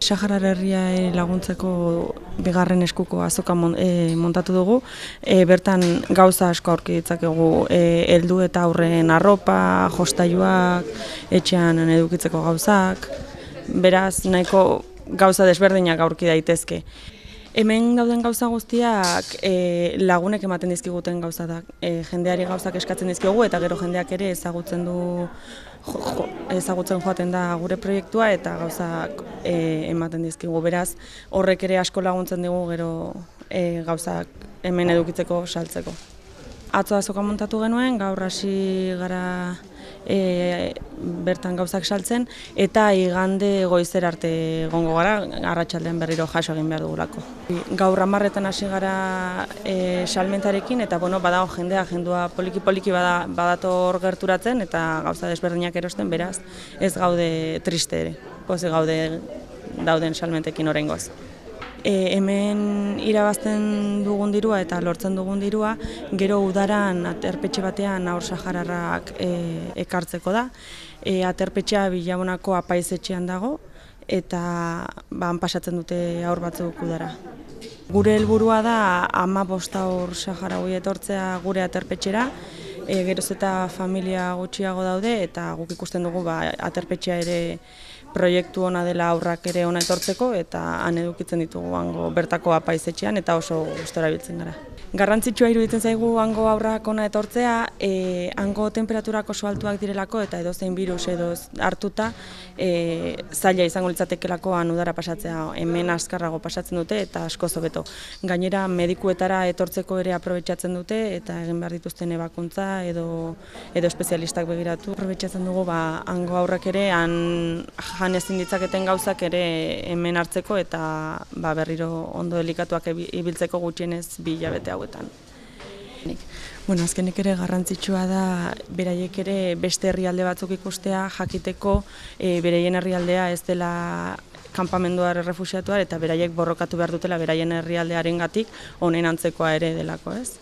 Saharar herria laguntzeko bigarren eskuko azoka montatu dugu. Bertan gauza asko aurki ditzakegu, heldu eta aurren arropa, jostailuak, etxean edukitzeko gauzak. Beraz, nahiko gauza desberdinak aurki daitezke. Hemen dauden gauza guztiak lagunek ematen dizkiguten gauzatak. Jendeari gauzak eskatzen dizkiogu eta gero jendeak ere ezagutzen joaten da gure proiektua eta gauzak ematen dizkigu. Beraz, horrek ere asko laguntzen digu gero gauzak hemen edukitzeko, saltzeko. Atzo azoka montatu genuen, gaur hasi gara bertan gauzak saltzen eta igande goizera arte egongo gara, arratsaldean berriro jaso egin behar dugulako. Gaur 10:00etan hasi gara salmentarekin eta badago jendua poliki badator gerturatzen eta gauza desberdinak erosten, beraz ez gaude triste ere, pozik gaude dauden salmentekin oraingoz. Hemen irabazten dugun dirua eta lortzen dugun dirua, gero udaran aterpetxe batean haur sahararrak ekartzeko da. Aterpetxea Bilabonako apaizetxean dago eta han pasatzen dute haur batzuk udara. Gure helburua da 15 haur saharaui etortzea gure aterpetxera, geroz eta familia gutxiago daude eta guk ikusten dugu aterpetxea ere proiektu ona dela aurrak ere ona etortzeko eta han edukitzen ditugu hango bertako apaizetxean eta oso gustora biltzen gara. Garrantzitsua iruditzen zaigu hango aurrak ona etortzea, hango temperaturak oso altuak direlako eta edozein birus edo hartuta zaila izango litzatekelako han udara pasatzea. Hemen azkarrago pasatzen dute eta asko hobeto. Gainera medikuetara etortzeko ere aprobetxatzen dute eta egin behar dituzten ebakuntza edo espezialistak begiratu. Aprobetxatzen dugu hango aurrak ere jan ezin ditzaketen gauzak ere hemen hartzeko eta berriro ondo delikatuak ibiltzeko gutxienez 2 hilabete hauetan. Azkenik ere garrantzitsua da beraiek ere beste herrialde batzuk ikustea, jakiteko beraien herrialdea ez dela kanpamendua errefuxiatua eta beraiek borrokatu behar dutela beraien herrialdearengatik honen antzekoa ere delako, ez?